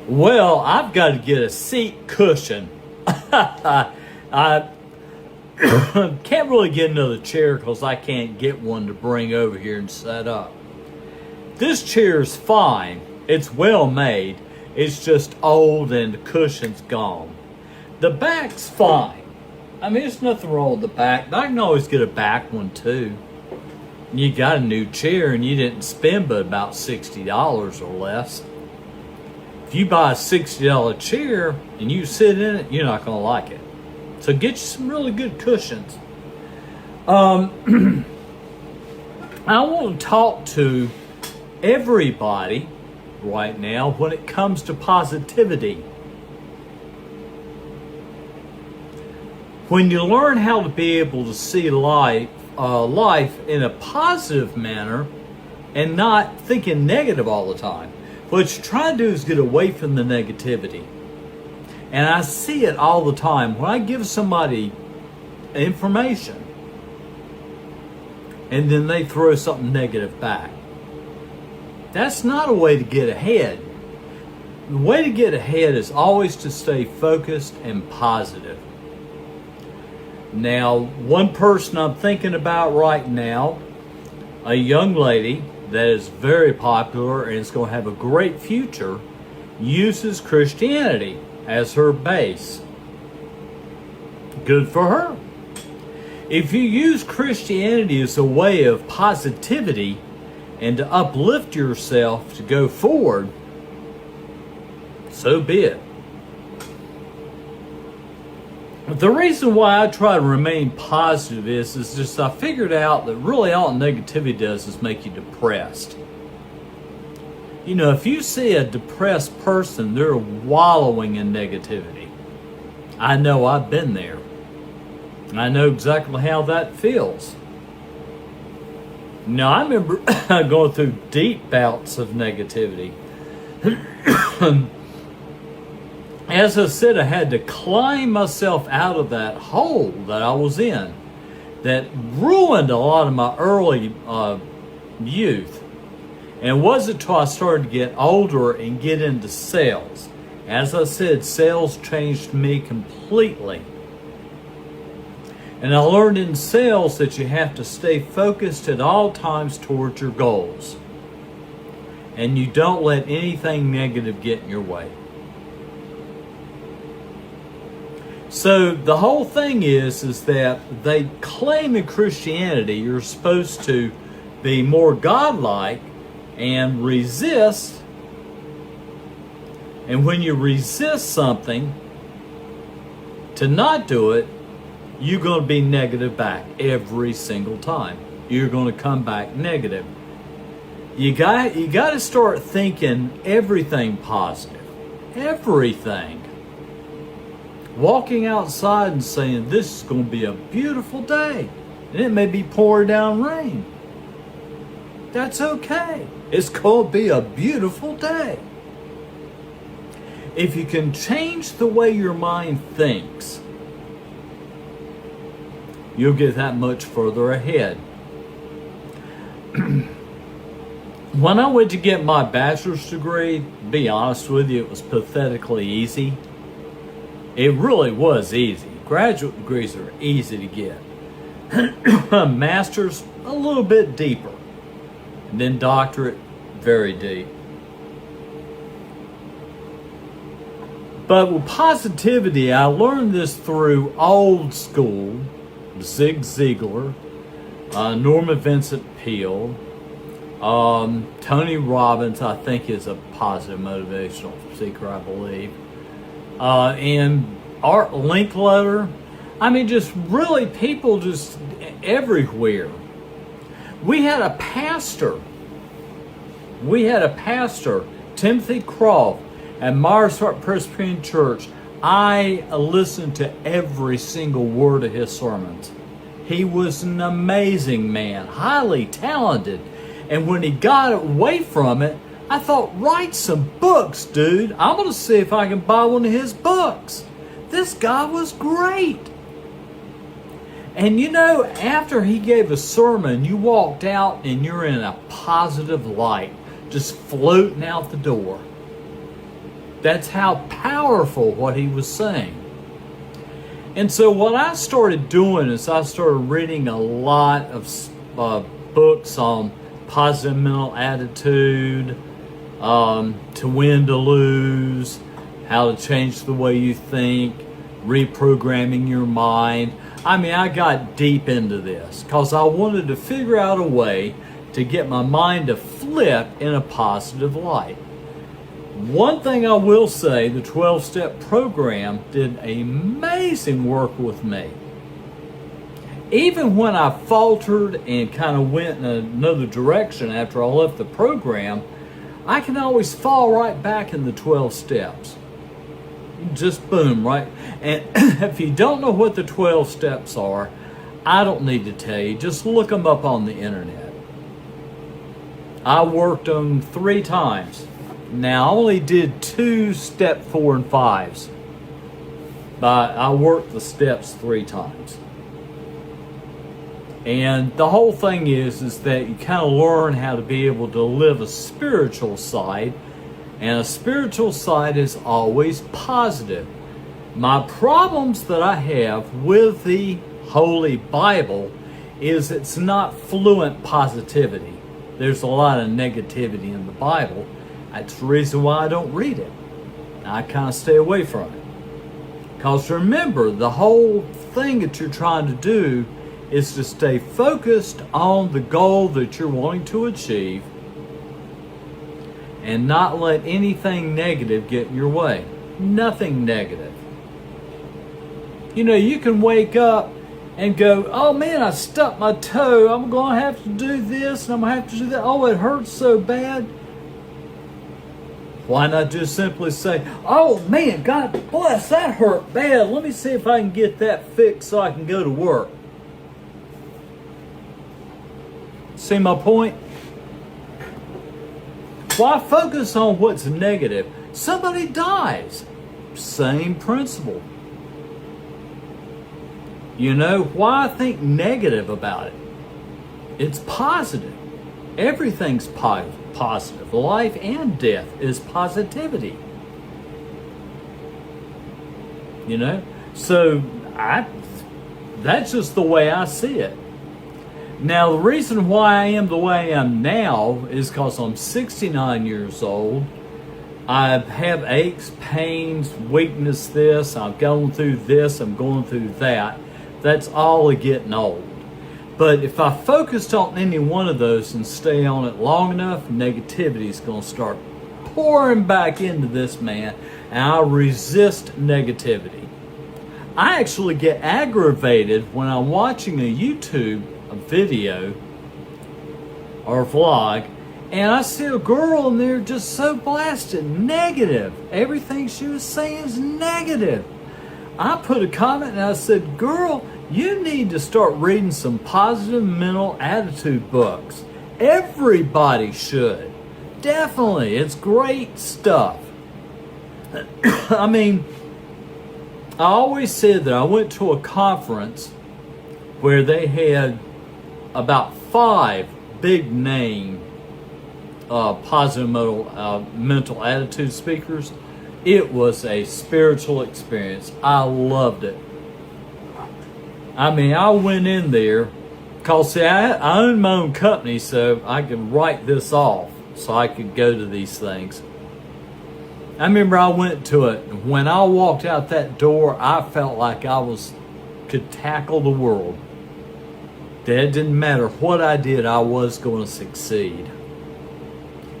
Well, I've got to get a seat cushion. I can't really get another chair because I can't get one to bring over here and set up. This chair is fine. It's well made. It's just old and the cushion's gone. The back's fine. I mean, there's nothing wrong with the back, but I can always get a back one too. You got a new chair and you didn't spend but about $60 or less. If you buy a $60 chair and you sit in it, you're not going to like it. So get you some really good cushions. I want to talk to everybody right now when it comes to positivity. When you learn how to be able to see life in a positive manner and not thinking negative all the time, what you're trying to do is get away from the negativity. And I see it all the time when I give somebody information and then they throw something negative back. That's not a way to get ahead. The way to get ahead is always to stay focused and positive. Now, one person I'm thinking about right now, a young lady that is very popular and is going to have a great future, uses Christianity as her base. Good for her. If you use Christianity as a way of positivity and to uplift yourself to go forward, so be it. The reason why I try to remain positive is just I figured out that really all negativity does is make you depressed. You know, if you see a depressed person, they're wallowing in negativity. I know, I've been there. I know exactly how that feels. Now, I remember going through deep bouts of negativity. As I said, I had to climb myself out of that hole that I was in that ruined a lot of my early youth. And it wasn't until I started to get older and get into sales. As I said, sales changed me completely. And I learned in sales that you have to stay focused at all times towards your goals. And you don't let anything negative get in your way. So the whole thing is that they claim in Christianity you're supposed to be more godlike and resist. And when you resist something, to not do it, you're going to be negative back every single time. You're going to come back negative. You got to start thinking everything positive. Everything. Walking outside and saying, this is going to be a beautiful day. And it may be pouring down rain. That's okay. It's going to be a beautiful day. If you can change the way your mind thinks, you'll get that much further ahead. When I went to get my bachelor's degree, to be honest with you, it was pathetically easy. It really was easy. Graduate degrees are easy to get. Master's, a little bit deeper. And then doctorate, very deep. But with positivity, I learned this through old school, Zig Ziglar, Norman Vincent Peale, Tony Robbins, I think, is a positive motivational speaker, I believe. And Art Linkletter. I mean, just really people just everywhere. We had a pastor, Timothy Croft, at Myers Park Presbyterian Church. I listened to every single word of his sermons. He was an amazing man, highly talented. And when he got away from it, I thought, write some books, dude. I'm going to see if I can buy one of his books. This guy was great. And you know, after he gave a sermon, you walked out and you're in a positive light, just floating out the door. That's how powerful what he was saying. And so what I started doing is I started reading a lot of books on positive mental attitude, to win, to lose, how to change the way you think, reprogramming your mind. I mean, I got deep into this because I wanted to figure out a way to get my mind to flip in a positive light. One thing I will say, the 12-step program did amazing work with me. Even when I faltered and kind of went in another direction after I left the program, I can always fall right back in the 12 steps. Just boom, right? And if you don't know what the 12 steps are, I don't need to tell you. Just look them up on the internet. I worked them 3 times. Now, I only did 2 step 4 and 5s, but I worked the steps 3 times. And the whole thing is that you kind of learn how to be able to live a spiritual side, and a spiritual side is always positive. My problems that I have with the Holy Bible is it's not fluent positivity. There's a lot of negativity in the Bible. That's the reason why I don't read it. I kind of stay away from it. Because remember, the whole thing that you're trying to do is to stay focused on the goal that you're wanting to achieve and not let anything negative get in your way. Nothing negative. You know, you can wake up and go, oh man, I stuck my toe. I'm going to have to do this and I'm going to have to do that. Oh, it hurts so bad. Why not just simply say, oh man, God bless, that hurt bad. Let me see if I can get that fixed so I can go to work. See my point? Why focus on what's negative? Somebody dies. Same principle. You know, why think negative about it? It's positive. Everything's positive. Life and death is positivity. You know? So, that's just the way I see it. Now, the reason why I am the way I am now is because I'm 69 years old. I have aches, pains, weakness, this. I'm going through this. I'm going through that. That's all of getting old. But if I focused on any one of those and stay on it long enough, negativity is going to start pouring back into this man, and I'll resist negativity. I actually get aggravated when I'm watching a YouTube video or vlog, and I see a girl and they're just so blasted negative. Everything she was saying is negative. I put a comment and I said, girl, you need to start reading some positive mental attitude books. Everybody should. Definitely. It's great stuff. I mean, I always said that I went to a conference where they had about 5 big name positive mental attitude speakers. It was a spiritual experience. I loved it. I mean, I went in there because, see, I own my own company, so I could write this off so I could go to these things. I remember I went to it. When I walked out that door, I felt like I could tackle the world. That didn't matter what I did, I was going to succeed.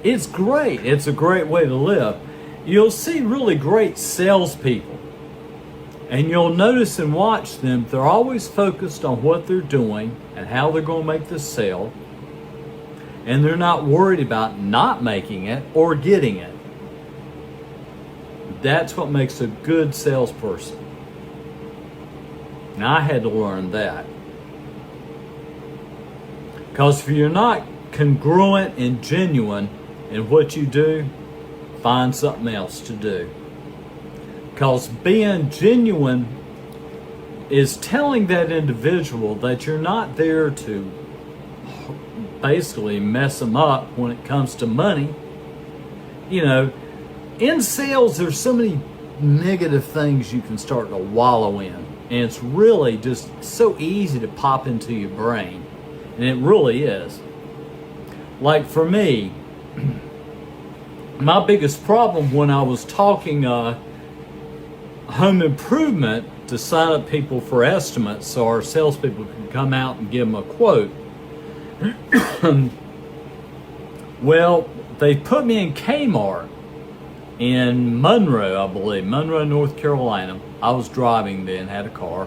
It's great. It's a great way to live. You'll see really great salespeople. And you'll notice and watch them, they're always focused on what they're doing and how they're going to make the sale. And they're not worried about not making it or getting it. That's what makes a good salesperson. Now, I had to learn that. Because if you're not congruent and genuine in what you do, find something else to do. Because being genuine is telling that individual that you're not there to basically mess them up when it comes to money. You know, in sales, there's so many negative things you can start to wallow in. And it's really just so easy to pop into your brain. And it really is. Like for me, my biggest problem when I was talking home improvement to sign up people for estimates so our salespeople can come out and give them a quote. Well, they put me in Kmart in Monroe, I believe, Monroe, North Carolina. I was driving then, had a car.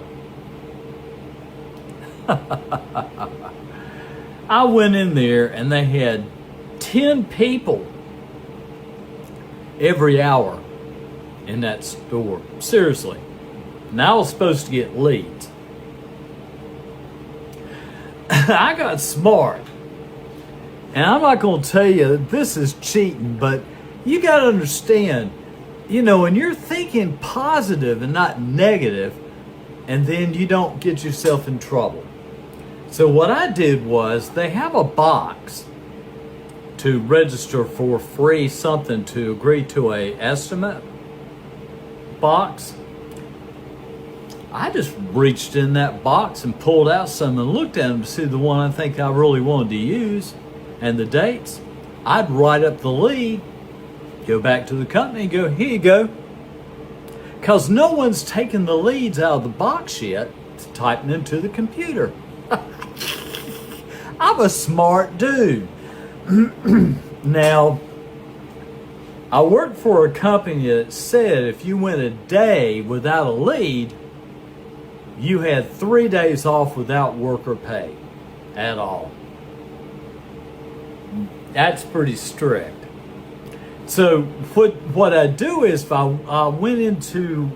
I went in there and they had 10 people every hour in that store. Seriously. And I was supposed to get leads. I got smart. And I'm not going to tell you this is cheating, but you got to understand, when you're thinking positive and not negative, and then you don't get yourself in trouble. So what I did was, they have a box to register for free something to agree to a estimate box. I just reached in that box and pulled out some and looked at them to see the one I think I really wanted to use and the dates. I'd write up the lead, go back to the company and go, here you go. Because no one's taken the leads out of the box yet to type them into the computer. I'm a smart dude. Now, I worked for a company that said if you went a day without a lead, you had 3 days off without work or pay at all. That's pretty strict. So what I do is if I went into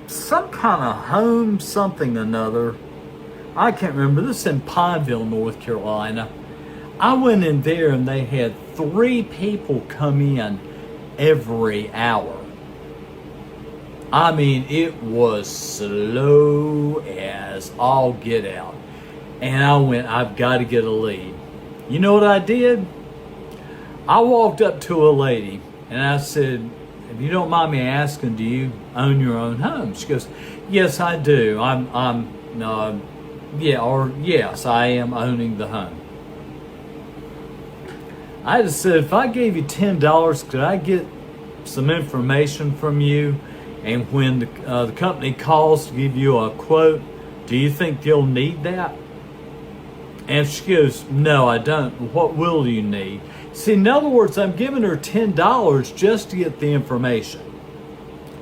some kind of home something or another, I can't remember, this is in Pineville, North Carolina. I went in there and they had 3 people come in every hour. I mean, it was slow as all get out. And I went, I've got to get a lead. You know what I did? I walked up to a lady and I said, if you don't mind me asking, do you own your own home? She goes, yes, I do. Yes, I am owning the home. I just said, if I gave you $10, could I get some information from you? And when the company calls to give you a quote, do you think you'll need that? And she goes, no, I don't. What will you need? See, in other words, I'm giving her $10 just to get the information.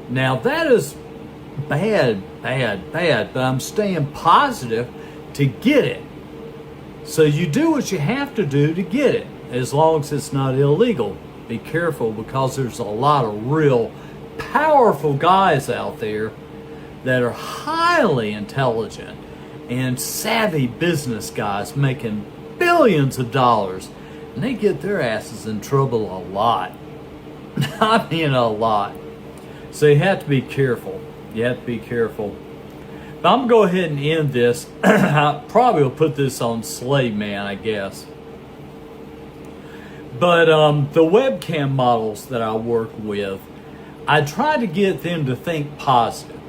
Now, that is bad, but I'm staying positive to get it. So you do what you have to do to get it, as long as it's not illegal. Be careful, because there's a lot of real powerful guys out there that are highly intelligent and savvy business guys making billions of dollars, and they get their asses in trouble a lot. I mean, a lot. So you have to be careful. You have to be careful. But I'm going to go ahead and end this. I probably will put this on Slave Man, I guess. But the webcam models that I work with, I try to get them to think positive.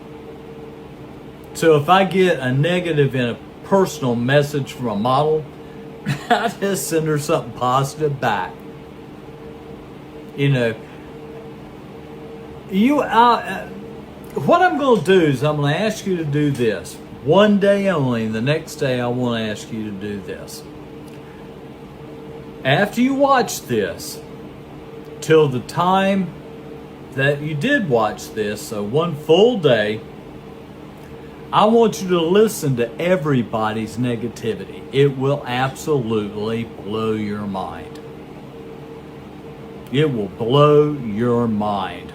So if I get a negative in a personal message from a model, I just send her something positive back. What I'm going to do is I'm going to ask you to do this. One day only, the next day I want to ask you to do this. After you watch this, till the time that you did watch this, so one full day, I want you to listen to everybody's negativity. It will absolutely blow your mind. It will blow your mind.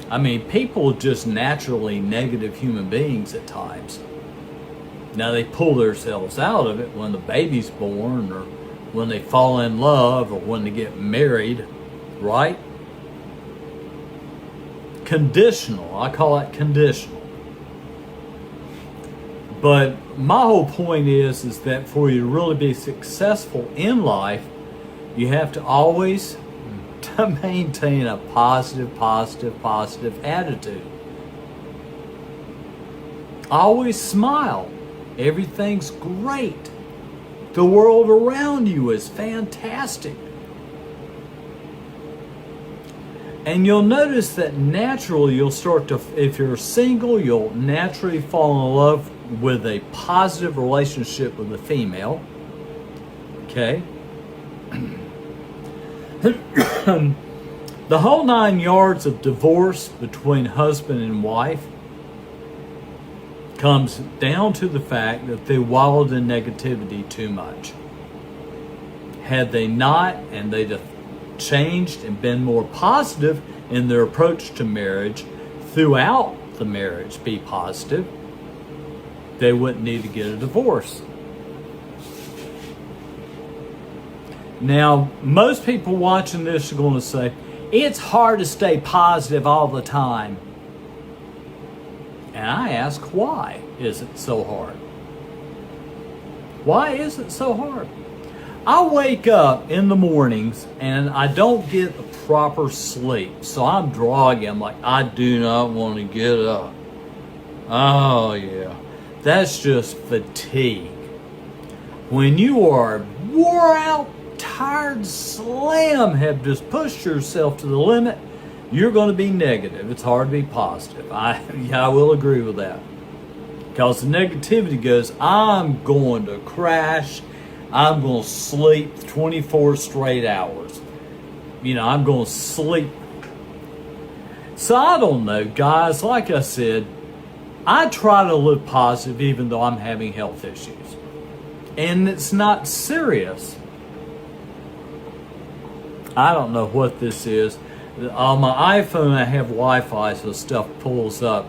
I mean, people are just naturally negative human beings at times. Now, they pull themselves out of it when the baby's born, or when they fall in love, or when they get married, right? Conditional. I call that conditional. But my whole point is that for you to really be successful in life, you have to always to maintain a positive attitude. Always smile. Everything's great. The world around you is fantastic. And you'll notice that naturally you'll start to, if you're single, you'll naturally fall in love with a positive relationship with a female. Okay? The whole 9 yards of divorce between husband and wife comes down to the fact that they wallowed in negativity too much. Had they not, and they'd have changed and been more positive in their approach to marriage throughout the marriage, be positive, they wouldn't need to get a divorce. Now, most people watching this are going to say, it's hard to stay positive all the time. And I ask, why is it so hard? Why is it so hard? I wake up in the mornings and I don't get a proper sleep. So I'm groggy. I'm like, I do not want to get up. Oh, yeah. That's just fatigue. When you are wore out, tired, slam, have just pushed yourself to the limit, you're going to be negative. It's hard to be positive. I will agree with that. Because the negativity goes, I'm going to crash. I'm going to sleep 24 straight hours. I'm going to sleep. So I don't know, guys. Like I said, I try to live positive even though I'm having health issues. And it's not serious. I don't know what this is. On my iPhone, I have Wi-Fi, so stuff pulls up.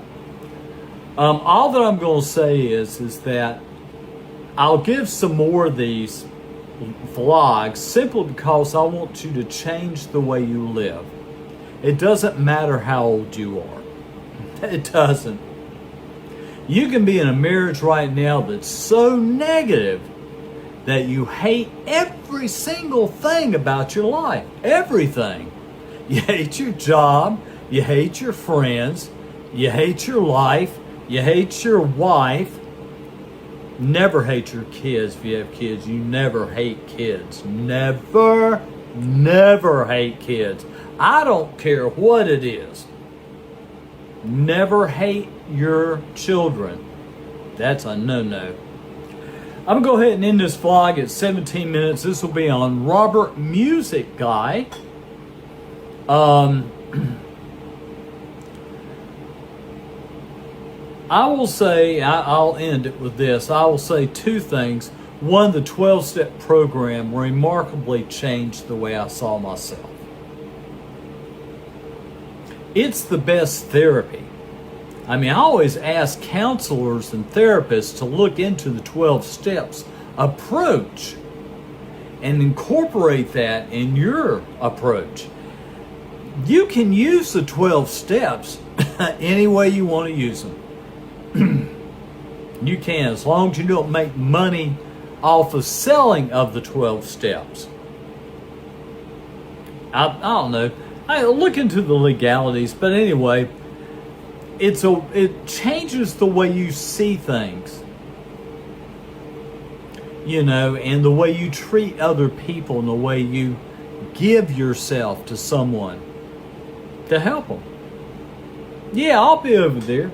All that I'm going to say is that I'll give some more of these vlogs simply because I want you to change the way you live. It doesn't matter how old you are. It doesn't. You can be in a marriage right now that's so negative that you hate every single thing about your life. Everything. You hate your job. You hate your friends. You hate your life. You hate your wife. Never hate your kids if you have kids. You never hate kids. Never hate kids. I don't care what it is. Never hate your children. That's a no-no. I'm going to go ahead and end this vlog at 17 minutes. This will be on Robert Music Guy. I will say, I'll end it with this. I will say two things. One, the 12-step program remarkably changed the way I saw myself. It's the best therapy. I mean, I always ask counselors and therapists to look into the 12 steps approach and incorporate that in your approach. You can use the 12 steps any way you want to use them. You can, as long as you don't make money off of selling of the 12 steps. I don't know. I look into the legalities, but anyway, it changes the way you see things. And the way you treat other people and the way you give yourself to someone to help them. Yeah, I'll be over there.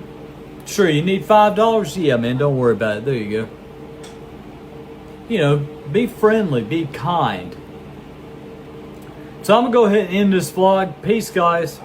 Sure, you need $5? Yeah, man, don't worry about it. There you go. Be friendly, be kind. So I'm going to go ahead and end this vlog. Peace, guys.